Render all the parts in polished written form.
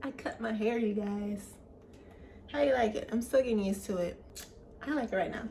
I cut my hair, you guys. How you like it? I'm still getting used to it. I like it right now.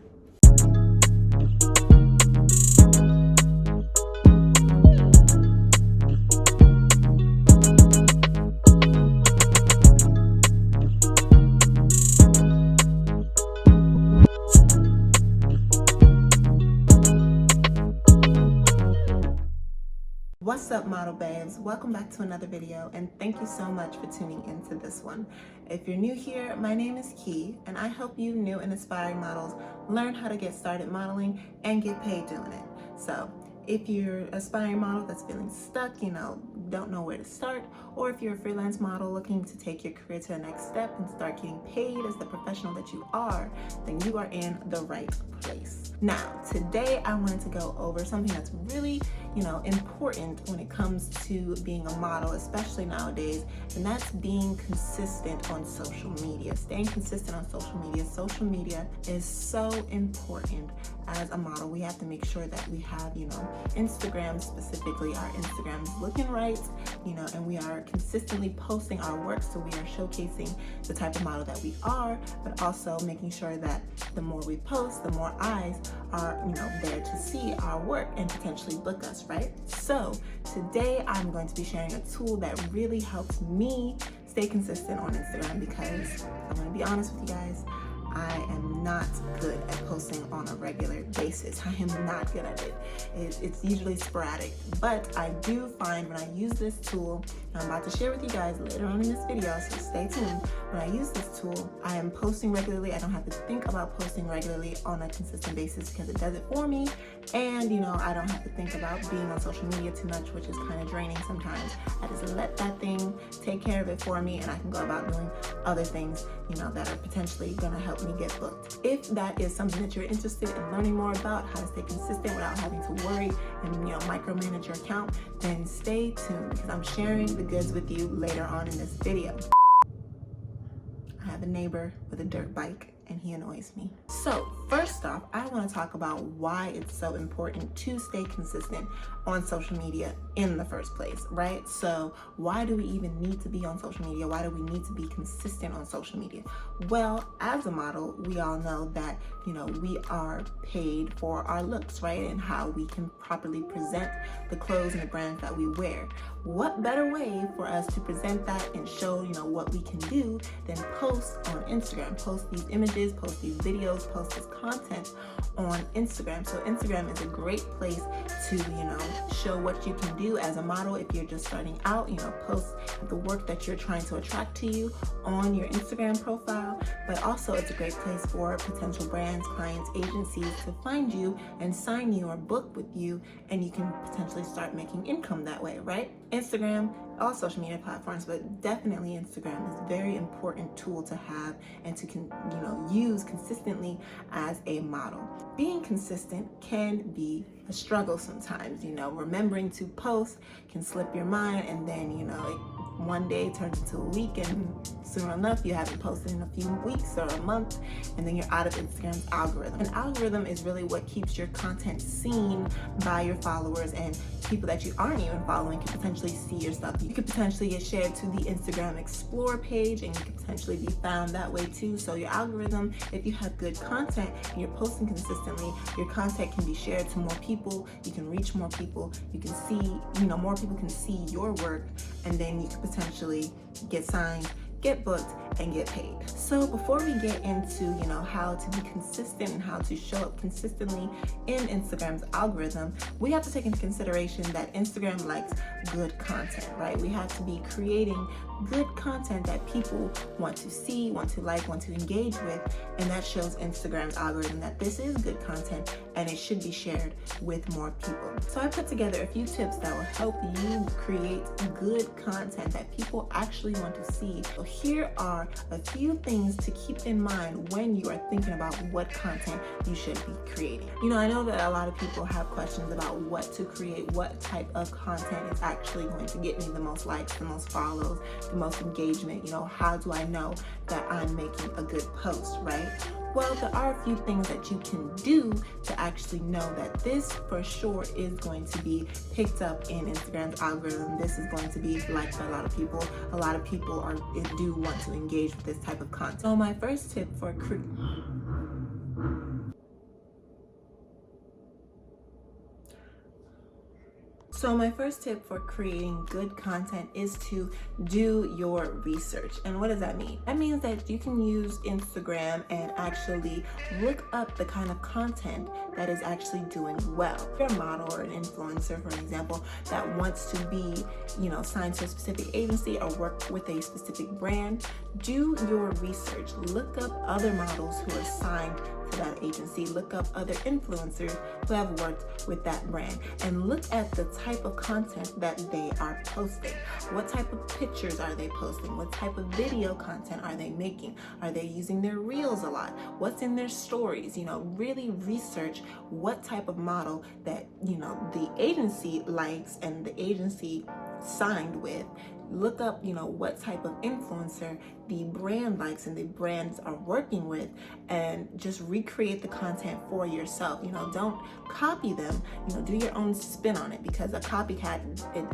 What's up, model babes? Welcome back to another video, and thank you so much for tuning into this one. If you're new here, my name is Key, and I help you new and aspiring models learn how to get started modeling and get paid doing it. So if you're an aspiring model that's feeling stuck, don't know where to start, or if you're a freelance model looking to take your career to the next step and start getting paid as the professional that you are, then you are in the right place. Now, today I wanted to go over something that's really, important when it comes to being a model, especially nowadays, and that's being consistent on social media. Staying consistent on social media. Social media is so important as a model. We have to make sure that we have, Instagram specifically, our Instagram is looking right, and we are consistently posting our work, so we are showcasing the type of model that we are, but also making sure that the more we post, the more eyes are, there to see our work and potentially book us, right? So today I'm going to be sharing a tool that really helps me stay consistent on Instagram, because I'm going to be honest with you guys, I am not good at posting on a regular basis. I am not good at it. It's usually sporadic, but I do find when I use this tool, I'm about to share with you guys later on in this video, so stay tuned. When I use this tool, I am posting regularly. I don't have to think about posting regularly on a consistent basis because it does it for me. And, I don't have to think about being on social media too much, which is kind of draining sometimes. I just let that thing take care of it for me, and I can go about doing other things, that are potentially going to help me get booked. If that is something that you're interested in learning more about, how to stay consistent without having to worry and, micromanage your account, then stay tuned, because I'm sharing the goods with you later on in this video. I have a neighbor with a dirt bike, and he annoys me. So first off, I want to talk about why it's so important to stay consistent on social media in the first place, right? So why do we even need to be on social media? Why do we need to be consistent on social media? Well, as a model, we all know that, we are paid for our looks, right? And how we can properly present the clothes and the brands that we wear. What better way for us to present that and show, what we can do than post on Instagram, post these images, post these videos, post this content on Instagram. So Instagram is a great place to, show what you can do as a model. If you're just starting out, post the work that you're trying to attract to you on your Instagram profile, but also it's a great place for potential brands, clients, agencies to find you and sign you or book with you, and you can potentially start making income that way, right? Instagram, all social media platforms, but definitely Instagram is a very important tool to have and to use consistently as a model. Being consistent can be a struggle sometimes, remembering to post can slip your mind, and then one day turns into a week, and soon enough you haven't posted in a few weeks or a month, and then you're out of Instagram's algorithm. An algorithm is really what keeps your content seen by your followers, and people that you aren't even following can potentially see your stuff. You could potentially get shared to the Instagram Explore page, and you could potentially be found that way too. So your algorithm, if you have good content and you're posting consistently, your content can be shared to more people, you can reach more people, you can see, more people can see your work, and then you can potentially get signed, get booked, and get paid. So before we get into, how to be consistent and how to show up consistently in Instagram's algorithm, we have to take into consideration that Instagram likes good content, right? We have to be creating good content that people want to see, want to like, want to engage with, and that shows Instagram's algorithm that this is good content and it should be shared with more people. So I put together a few tips that will help you create good content that people actually want to see. So here are a few things to keep in mind when you are thinking about what content you should be creating. I know that a lot of people have questions about what to create, what type of content is actually going to get me the most likes, the most follows, the most engagement? You know, how do I know that I'm making a good post, right? Well, there are a few things that you can do to actually know that this for sure is going to be picked up in Instagram's algorithm. This is going to be liked by a lot of people. A lot of people do want to engage with this type of content. So my first tip for creating good content is to do your research. And what does that mean? That means that you can use Instagram and actually look up the kind of content that is actually doing well. If you're a model or an influencer, for example, that wants to be, signed to a specific agency or work with a specific brand, do your research. Look up other models who are signed to that agency. Look up other influencers who have worked with that brand and look at the type of content that they are posting. What type of pictures are they posting? What type of video content are they making? Are they using their reels a lot? What's in their stories? Really research what type of model that, the agency likes and the agency signed with. Look up, what type of influencer the brand likes and the brands are working with, and just recreate the content for yourself. Don't copy them, do your own spin on it, because a copycat,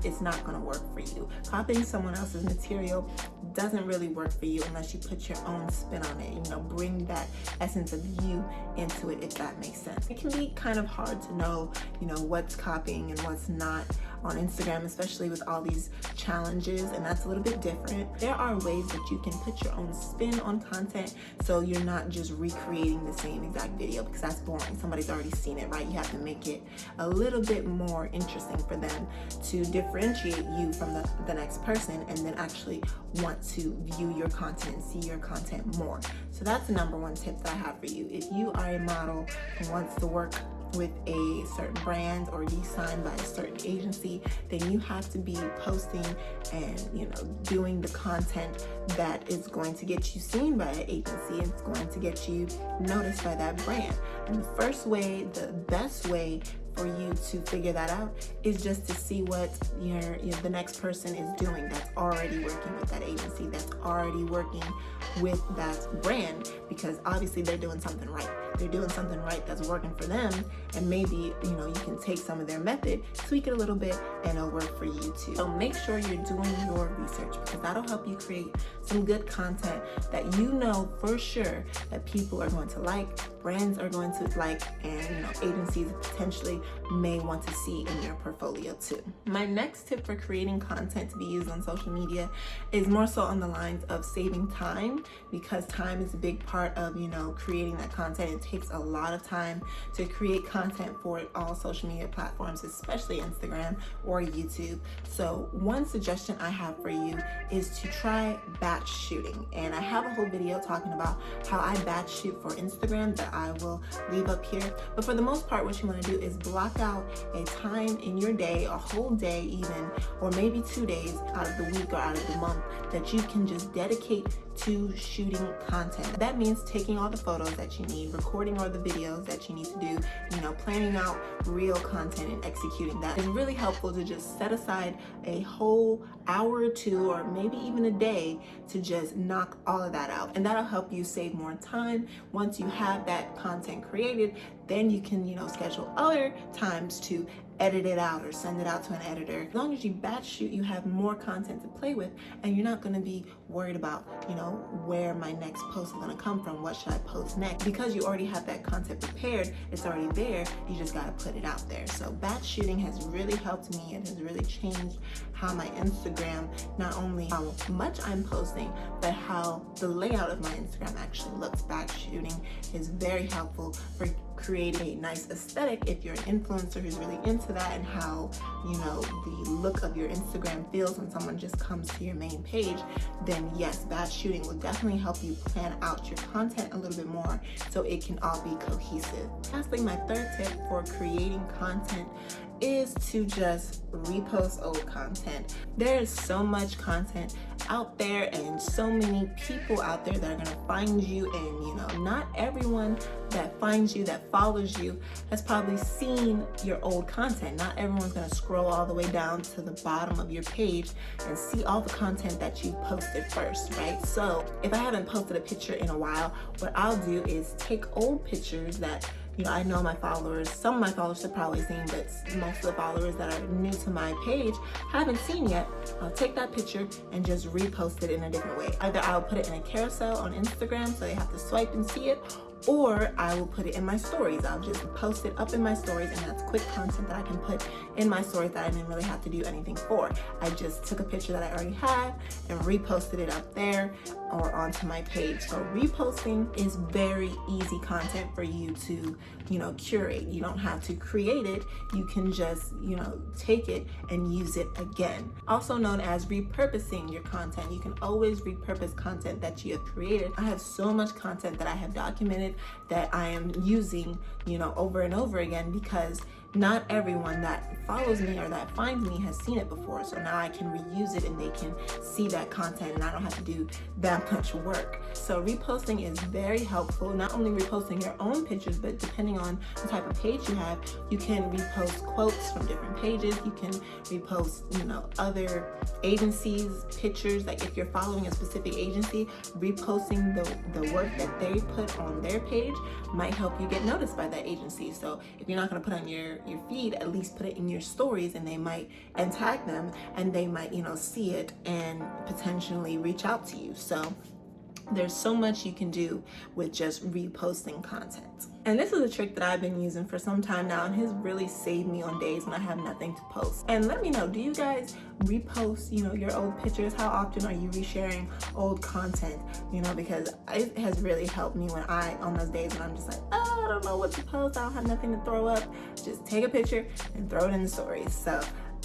it's not going to work for you. Copying someone else's material doesn't really work for you unless you put your own spin on it, bring that essence of you into it, if that makes sense. It can be kind of hard to know, what's copying and what's not on Instagram, especially with all these challenges, and that's a little bit different. There are ways that you can put your own spin on content, so you're not just recreating the same exact video, because that's boring. Somebody's already seen it, right? You have to make it a little bit more interesting for them to differentiate you from the next person, and then actually want to view your content and see your content more. So that's the number one tip that I have for you. If you are a model who wants to work with a certain brand or be signed by a certain agency, then you have to be posting and doing the content that is going to get you seen by an agency. It's going to get you noticed by that brand. And the best way for you to figure that out is just to see what the next person is doing that's already working with that agency, that's already working with that brand, because obviously they're doing something right. They're doing something right that's working for them, and maybe you can take some of their method, tweak it a little bit, and it'll work for you too. So make sure you're doing your research, because that'll help you create some good content that for sure that people are going to like, brands are going to like, and agencies potentially may want to see in your portfolio too. My next tip for creating content to be used on social media is more so on the lines of saving time, because time is a big part of creating that content. It takes a lot of time to create content for all social media platforms, especially Instagram or YouTube. So one suggestion I have for you is to try batch shooting, and I have a whole video talking about how I batch shoot for Instagram that I will leave up here. But for the most part, what you want to do is block out a time in your day, a whole day even, or maybe 2 days out of the week or out of the month, that you can just dedicate to shooting content. That means taking all the photos that you need, recording all the videos that you need to do, planning out real content and executing that. It's really helpful to just set aside a whole hour or two, or maybe even a day, to just knock all of that out. And that'll help you save more time. Once you have that content created, then you can, schedule other times to edit it out or send it out to an editor. As long as you batch shoot, you have more content to play with, and you're not going to be worried about, where my next post is going to come from. What should I post next? Because you already have that content prepared, it's already there. You just got to put it out there. So batch shooting has really helped me. It has really changed how my Instagram, not only how much I'm posting, but how the layout of my Instagram actually looks. Batch shooting is very helpful for creating a nice aesthetic if you're an influencer who's really into that, and how the look of your Instagram feels when someone just comes to your main page. Then yes, batch shooting will definitely help you plan out your content a little bit more so it can all be cohesive. Lastly, my third tip for creating content is to just repost old content. There is so much content out there and so many people out there that are going to find you, and not everyone that finds you, that follows you, has probably seen your old content. Not everyone's going to scroll all the way down to the bottom of your page and see all the content that you posted first, right? So if I haven't posted a picture in a while, what I'll do is take old pictures that I know my followers, some of my followers have probably seen, but most of the followers that are new to my page haven't seen yet. I'll take that picture and just repost it in a different way. Either I'll put it in a carousel on Instagram so they have to swipe and see it, or I will put it in my stories. I'll just post it up in my stories, and that's quick content that I can put in my stories that I didn't really have to do anything for. I just took a picture that I already had and reposted it up there or onto my page. So reposting is very easy content for you to, curate. You don't have to create it. You can just, take it and use it again. Also known as repurposing your content. You can always repurpose content that you have created. I have so much content that I have documented that I am using, over and over again, because not everyone that follows me or that finds me has seen it before. So now I can reuse it and they can see that content, and I don't have to do that much work. So reposting is very helpful. Not only reposting your own pictures, but depending on the type of page you have, you can repost quotes from different pages. You can repost, other agencies' pictures. Like if you're following a specific agency, reposting the work that they put on their page might help you get noticed by that agency. So if you're not going to put on your feed, at least put it in your stories, and tag them, and they might see it and potentially reach out to you. So there's so much you can do with just reposting content. And this is a trick that I've been using for some time now, and has really saved me on days when I have nothing to post. And let me know, do you guys repost, your old pictures? How often are you resharing old content? Because it has really helped me on those days when I'm just like, oh, I don't know what to post, I don't have nothing to throw up. Just take a picture and throw it in the stories. So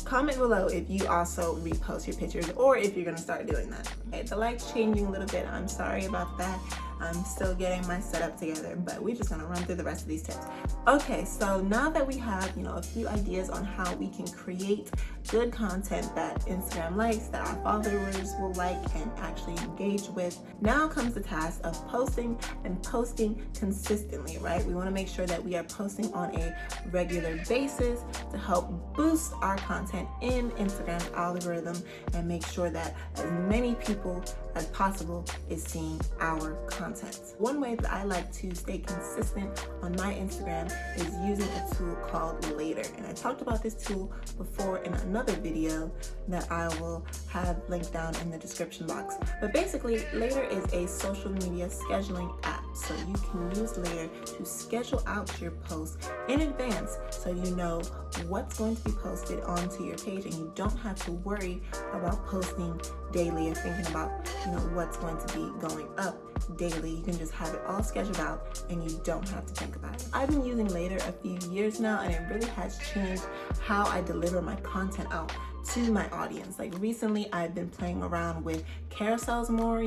comment below if you also repost your pictures, or if you're going to start doing that. Okay, the light's changing a little bit. I'm sorry about that. I'm still getting my setup together, but we're just going to run through the rest of these tips. Okay, so now that we have, a few ideas on how we can create good content that Instagram likes, that our followers will like and actually engage with, now comes the task of posting, and posting consistently, right? We want to make sure that we are posting on a regular basis to help boost our content in Instagram's algorithm and make sure that as many people as possible is seeing our content. One way that I like to stay consistent on my Instagram is using a tool called Later. And I talked about this tool before in another video that I will have linked down in the description box. But basically, Later is a social media scheduling app. So you can use Later to schedule out your posts in advance, so you know what's going to be posted onto your page, and you don't have to worry about posting daily or thinking about what's going to be going up daily. You can just have it all scheduled out and you don't have to think about it. I've been using Later a few years now, and it really has changed how I deliver my content out to my audience. Like recently I've been playing around with carousels more.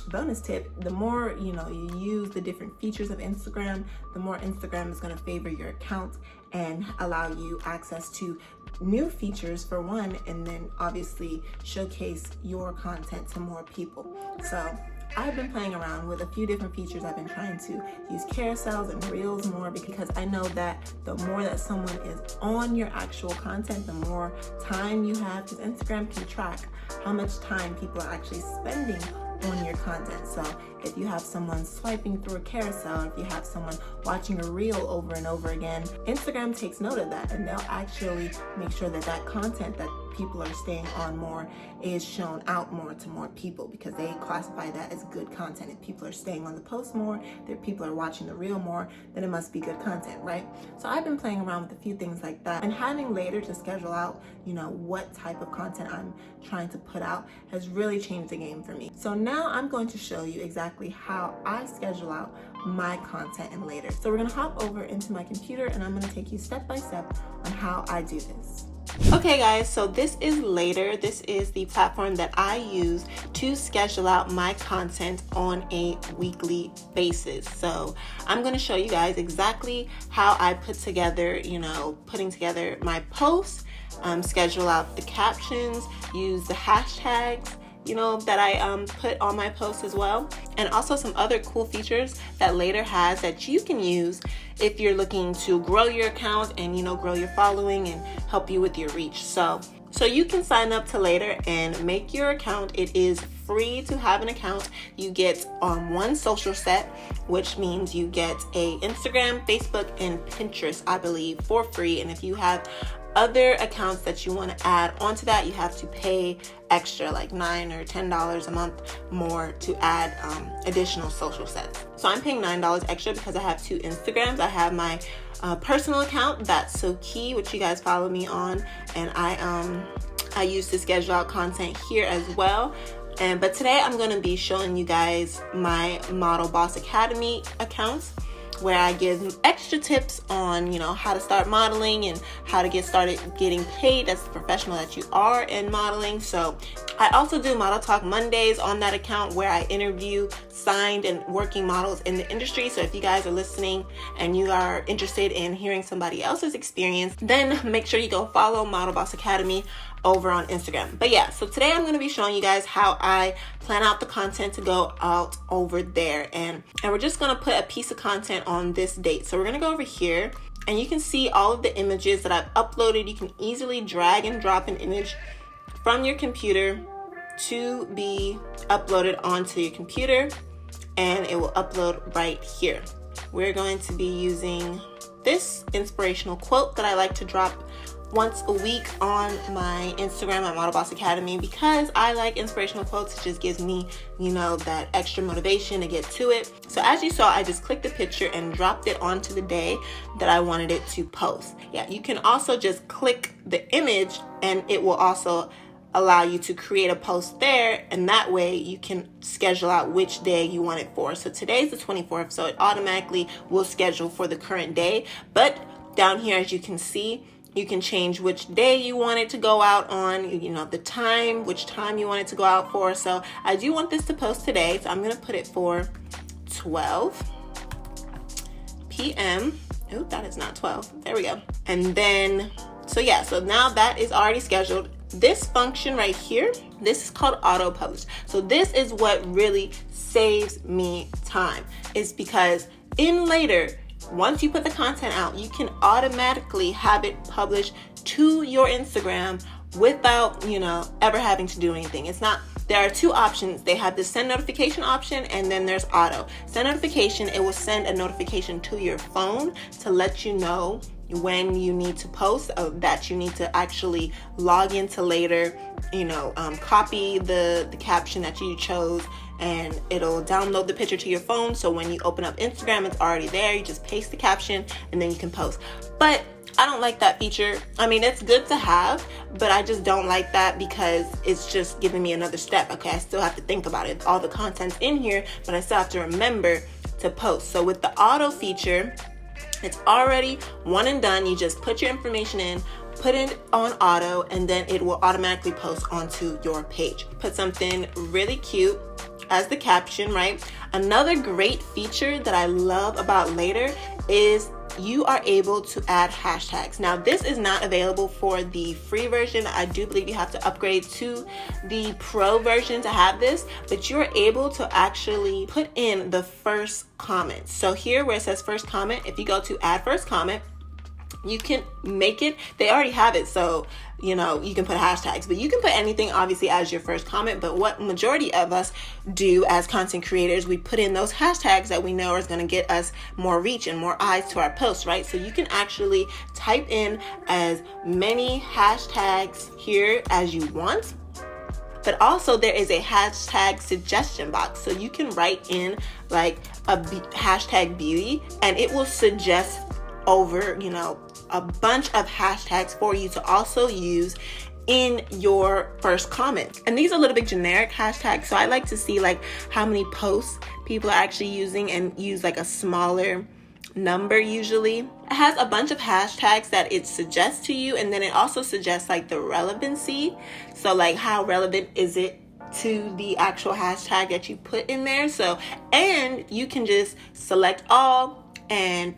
Bonus tip, the more you use the different features of Instagram, the more Instagram is going to favor your account and allow you access to new features for one, and then obviously showcase your content to more people. So I've been playing around with a few different features. I've been trying to use carousels and reels more, because I know that the more that someone is on your actual content, the more time you have, because Instagram can track how much time people are actually spending on your content. So if you have someone swiping through a carousel, if you have someone watching a reel over and over again, Instagram takes note of that, and they'll actually make sure that that content that people are staying on more is shown out more to more people, because they classify that as good content. If people are staying on the post more, if people are watching the reel more, then it must be good content, right? So I've been playing around with a few things like that, and having Later to schedule out, what type of content I'm trying to put out has really changed the game for me. So now I'm going to show you exactly how I schedule out my content in Later. So we're going to hop over into my computer, and I'm going to take you step by step on how I do this. Okay guys, so this is Later. This is the platform that I use to schedule out my content on a weekly basis. So I'm going to show you guys exactly how I put together, putting together my posts, schedule out the captions, use the hashtags, that I put on my posts as well, and also some other cool features that Later has that you can use if you're looking to grow your account and grow your following and help you with your reach. So you can sign up to Later and make your account. It is free to have an account. You get one social set, which means you get a Instagram, Facebook, and Pinterest, I believe, for free. And if you have other accounts that you want to add onto that, you have to pay extra, like $9 or $10 a month more to add additional social sets. So I'm paying $9 extra because I have 2 Instagrams. I have my personal account, That's So Key, which you guys follow me on, and I use to schedule out content here as well. But today I'm going to be showing you guys my Model Boss Academy accounts, where I give extra tips on, how to start modeling and how to get started getting paid as a professional that you are in modeling. So I also do Model Talk Mondays on that account, where I interview signed and working models in the industry. So if you guys are listening and you are interested in hearing somebody else's experience, then make sure you go follow Model Boss Academy over on Instagram. But yeah, so today I'm going to be showing you guys how I plan out the content to go out over there, and we're just going to put a piece of content on this date. So we're going to go over here, and you can see all of the images that I've uploaded. You can easily drag and drop an image from your computer to be uploaded onto your computer, and it will upload right here. We're going to be using this inspirational quote that I like to drop once a week on my Instagram at Model Boss Academy, because I like inspirational quotes. It just gives me, that extra motivation to get to it. So as you saw, I just clicked the picture and dropped it onto the day that I wanted it to post. Yeah, you can also just click the image and it will also allow you to create a post there, and that way you can schedule out which day you want it for. So today's the 24th, so it automatically will schedule for the current day. But down here, as you can see, you can change which day you want it to go out on, the time, which time you want it to go out for. So I do want this to post today, so I'm going to put it for 12 p.m. Oh, that is not 12. There we go. And then, so now that is already scheduled. This function right here, this is called auto publish. So this is what really saves me time. It's because in Later, once you put the content out, you can automatically have it published to your Instagram without, ever having to do anything. There are 2 options. They have the send notification option, and then there's auto. Send notification, it will send a notification to your phone to let you know when you need to post, that you need to actually log into Later, copy the caption that you chose, and it'll download the picture to your phone. So when you open up Instagram, it's already there. You just paste the caption and then you can post. But I don't like that feature. I mean, it's good to have, but I just don't like that because it's just giving me another step. Okay, I still have to think about it. All the content's in here, but I still have to remember to post. So with the auto feature, it's already one and done. You just put your information in, put it on auto, and then it will automatically post onto your page. Put something really cute as the caption, right? Another great feature that I love about Later is you are able to add hashtags. Now, this is not available for the free version. I do believe you have to upgrade to the pro version to have this, but you're able to actually put in the first comment. So here where it says first comment, if you go to add first comment, you can make it, they already have it, so you can put hashtags, but you can put anything obviously as your first comment. But what majority of us do as content creators, we put in those hashtags that we know is going to get us more reach and more eyes to our posts, right? So you can actually type in as many hashtags here as you want. But also there is a hashtag suggestion box. So you can write in like a hashtag beauty, and it will suggest over, a bunch of hashtags for you to also use in your first comment. And these are a little bit generic hashtags, so I like to see like how many posts people are actually using and use like a smaller number usually. It has a bunch of hashtags that it suggests to you, and then it also suggests like the relevancy. So like how relevant is it to the actual hashtag that you put in there. So, and you can just select all and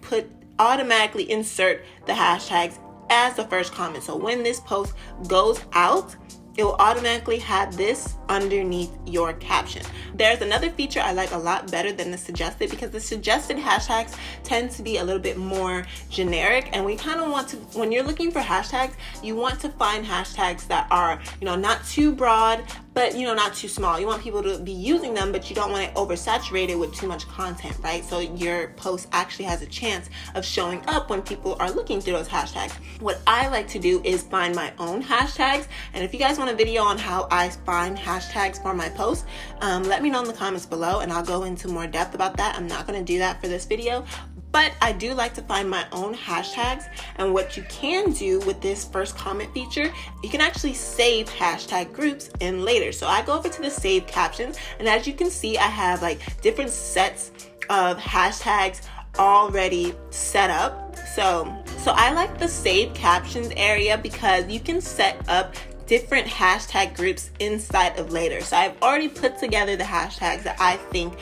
automatically insert the hashtags as the first comment. So when this post goes out, it will automatically have this underneath your caption. There's another feature I like a lot better than the suggested, because the suggested hashtags tend to be a little bit more generic, and we kind of want to, when you're looking for hashtags, you want to find hashtags that are, not too broad, but not too small. You want people to be using them, but you don't want it oversaturated with too much content, right? So your post actually has a chance of showing up when people are looking through those hashtags. What I like to do is find my own hashtags, and if you guys want a video on how I find hashtags for my posts, let me know in the comments below, and I'll go into more depth about that. I'm not going to do that for this video, but I do like to find my own hashtags. And what you can do with this first comment feature, you can actually save hashtag groups in later. So I go over to the save captions, and as you can see, I have like different sets of hashtags already set up. So I like the save captions area because you can set up different hashtag groups inside of later. So I've already put together the hashtags that I think,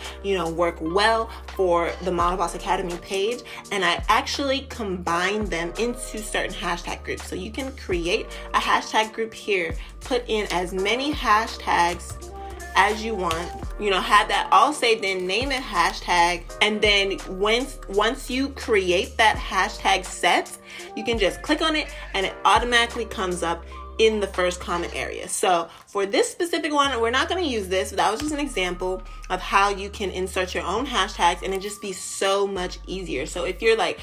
work well for the Model Boss Academy page, and I actually combine them into certain hashtag groups. So you can create a hashtag group here, put in as many hashtags as you want, have that all saved in, name it hashtag, and then once you create that hashtag set, you can just click on it and it automatically comes up in the first comment area. So for this specific one, we're not going to use this, but that was just an example of how you can insert your own hashtags and it just be so much easier. So if you're like,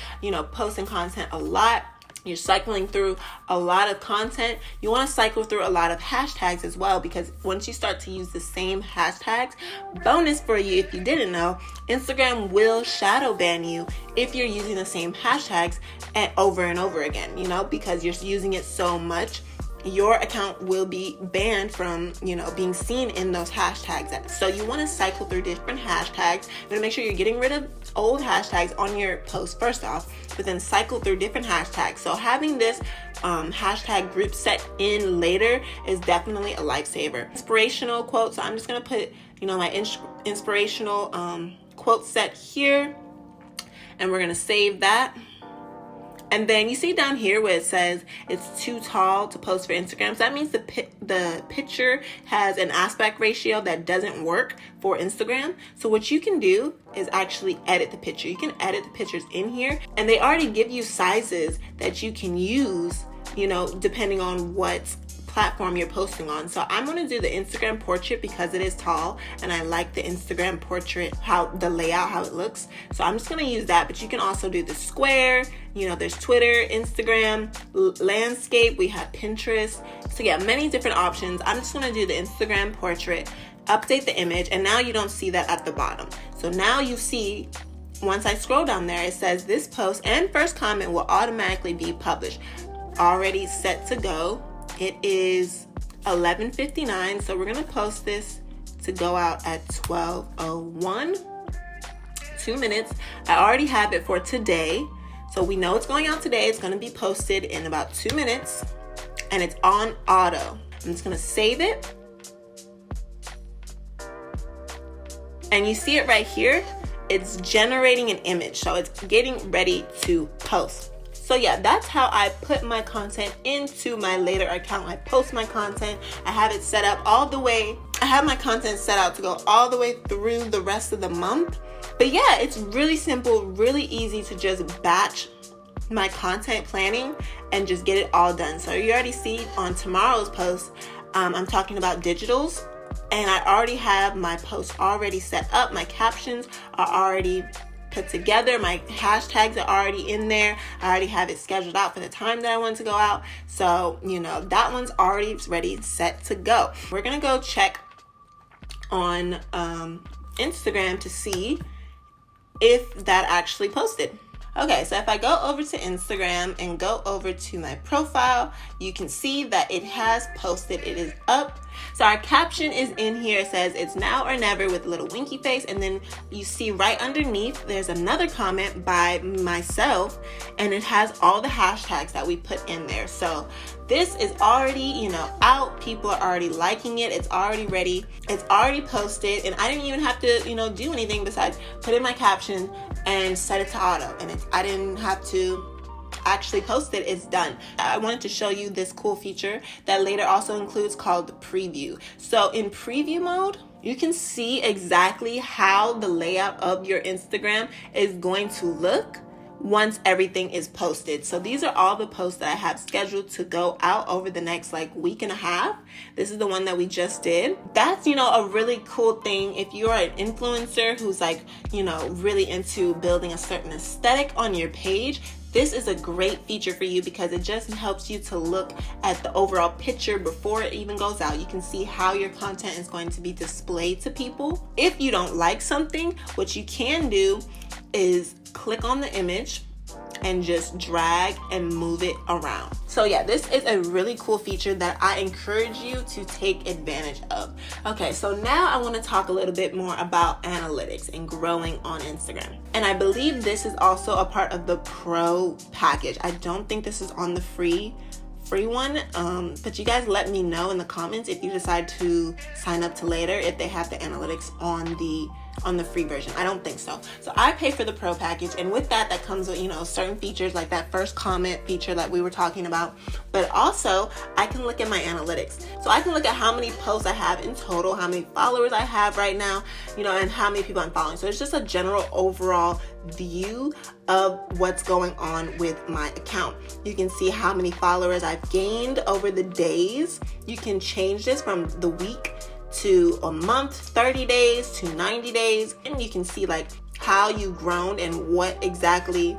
posting content a lot, you're cycling through a lot of content, you want to cycle through a lot of hashtags as well, because once you start to use the same hashtags, bonus for you if you didn't know, Instagram will shadow ban you if you're using the same hashtags over and over again, because you're using it so much. Your account will be banned from, being seen in those hashtags. So you want to cycle through different hashtags. You want to make sure you're getting rid of old hashtags on your post first off, but then cycle through different hashtags. So having this hashtag group set in later is definitely a lifesaver. Inspirational quote. So I'm just going to put, my inspirational quote set here, and we're going to save that. And then you see down here where it says it's too tall to post for Instagram. So that means the picture has an aspect ratio that doesn't work for Instagram. So what you can do is actually edit the picture. You can edit the pictures in here, and they already give you sizes that you can use, depending on what platform you're posting on. So I'm going to do the Instagram portrait because it is tall and I like the Instagram portrait, how the layout, how it looks. So I'm just going to use that, but you can also do the square, there's Twitter, Instagram, landscape, we have Pinterest. So yeah, many different options. I'm just going to do the Instagram portrait, update the image, and now you don't see that at the bottom. So now you see, once I scroll down there, it says this post and first comment will automatically be published. Already set to go. It is 11:59, so we're going to post this to go out at 12:01, 2 minutes. I already have it for today, so we know it's going out today. It's going to be posted in about 2 minutes, and it's on auto. I'm just going to save it, and you see it right here. It's generating an image, so it's getting ready to post. So yeah, that's how I put my content into my later account. I post my content. I have it set up all the way. I have my content set out to go all the way through the rest of the month. But yeah, it's really simple, really easy to just batch my content planning and just get it all done. So you already see on tomorrow's post, I'm talking about digitals, and I already have my post already set up. My captions are already put together. My hashtags are already in there. I already have it scheduled out for the time that I want to go out. So, that one's already ready, set to go. We're going to go check on Instagram to see if that actually posted. Okay, so if I go over to Instagram and go over to my profile, you can see that it has posted, it is up. So our caption is in here. It says it's now or never with a little winky face. And then you see right underneath, there's another comment by myself, and it has all the hashtags that we put in there. So this is already, out. People are already liking it. It's already ready. It's already posted. And I didn't even have to, do anything besides put in my caption and set it to auto. And I didn't have to actually post it. It's done. I wanted to show you this cool feature that later also includes called the preview. So in preview mode, you can see exactly how the layout of your Instagram is going to look once everything is posted. So these are all the posts that I have scheduled to go out over the next week and a half. This is the one that we just did. That's, a really cool thing. If you're an influencer who's really into building a certain aesthetic on your page, this is a great feature for you because it just helps you to look at the overall picture before it even goes out. You can see how your content is going to be displayed to people. If you don't like something, what you can do is click on the image and just drag and move it around. So yeah, this is a really cool feature that I encourage you to take advantage of. Okay, so now I want to talk a little bit more about analytics and growing on Instagram. And I believe this is also a part of the pro package. I don't think this is on the free one, but you guys let me know in the comments if you decide to sign up to later if they have the analytics on the free version. I don't think so. So I pay for the pro package, and with that comes with certain features like that first comment feature that we were talking about, but also I can look at my analytics. So I can look at how many posts I have in total, how many followers I have right now, and how many people I'm following. So it's just a general overall view of what's going on with my account. You can see how many followers I've gained over the days. You can change this from the week to a month, 30 days to 90 days, and you can see how you've grown and what exactly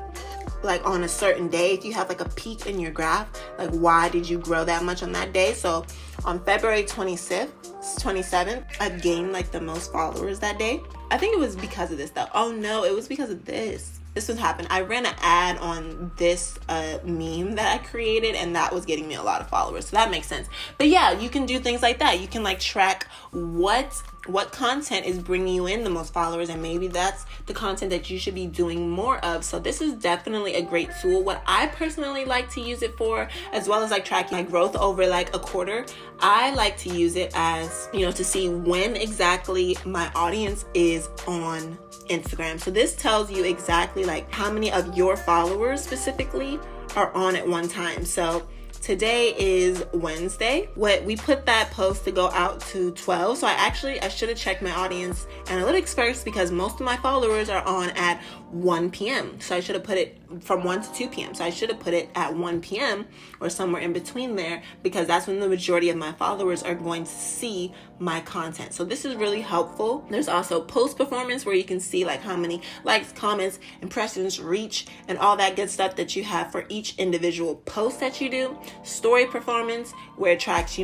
on a certain day. If you have a peak in your graph, why did you grow that much on that day? So on February 27th, I've gained the most followers that day. I think it was because of this though. Oh no, it was because of this. This was happened. I ran an ad on this meme that I created, and that was getting me a lot of followers. So that makes sense. But yeah, you can do things like that. You can track what content is bringing you in the most followers, and maybe that's the content that you should be doing more of. So this is definitely a great tool. What I personally like to use it for, as well as tracking my growth over a quarter, I like to use it as, to see when exactly my audience is on Instagram. So this tells you exactly how many of your followers specifically are on at one time. So today is Wednesday. We put that post to go out to 12. So I should have checked my audience analytics first because most of my followers are on at 1 p.m. So I should have put it from 1 to 2 p.m. So I should have put it at 1 p.m. or somewhere in between there because that's when the majority of my followers are going to see my content. So this is really helpful. There's also post performance where you can see how many likes, comments, impressions, reach, and all that good stuff that you have for each individual post that you do. Story performance where it tracks,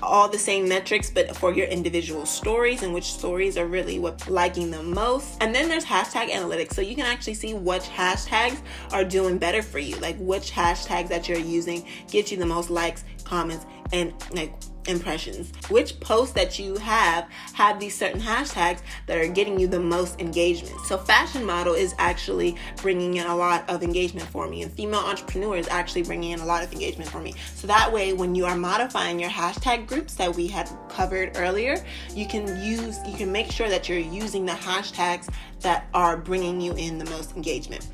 all the same metrics, but for your individual stories and which stories are really what's liking the most. And then there's hashtag analytics. So you can actually see which hashtags are doing better for you, which hashtags that you're using get you the most likes, comments, and impressions. Which posts that you have these certain hashtags that are getting you the most engagement. So fashion model is actually bringing in a lot of engagement for me, and female entrepreneur is actually bringing in a lot of engagement for me. So that way, when you are modifying your hashtag groups that we had covered earlier, you can make sure that you're using the hashtags that are bringing you in the most engagement.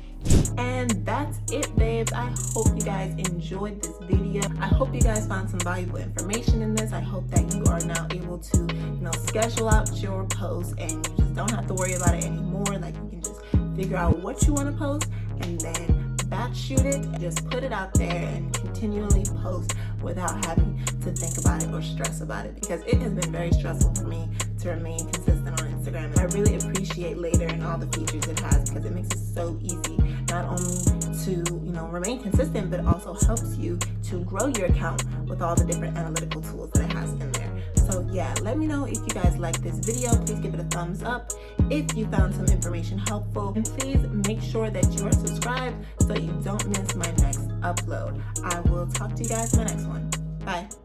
And that's it, babes. I hope you guys enjoyed this video. I hope you guys found some valuable information in this. I hope that you are now able to, schedule out your posts and you just don't have to worry about it anymore. You can just figure out what you want to post and then batch shoot it, just put it out there and continually post without having to think about it or stress about it, because it has been very stressful for me to remain consistent on Instagram. And I really appreciate Later and all the features it has because it makes it so easy not only to remain consistent, but also helps you to grow your account with all the different analytical tools that it has in there. So yeah, let me know if you guys like this video. Please give it a thumbs up if you found some information helpful, and please make sure that you are subscribed so you don't miss my next upload. I will talk to you guys in my next one. Bye.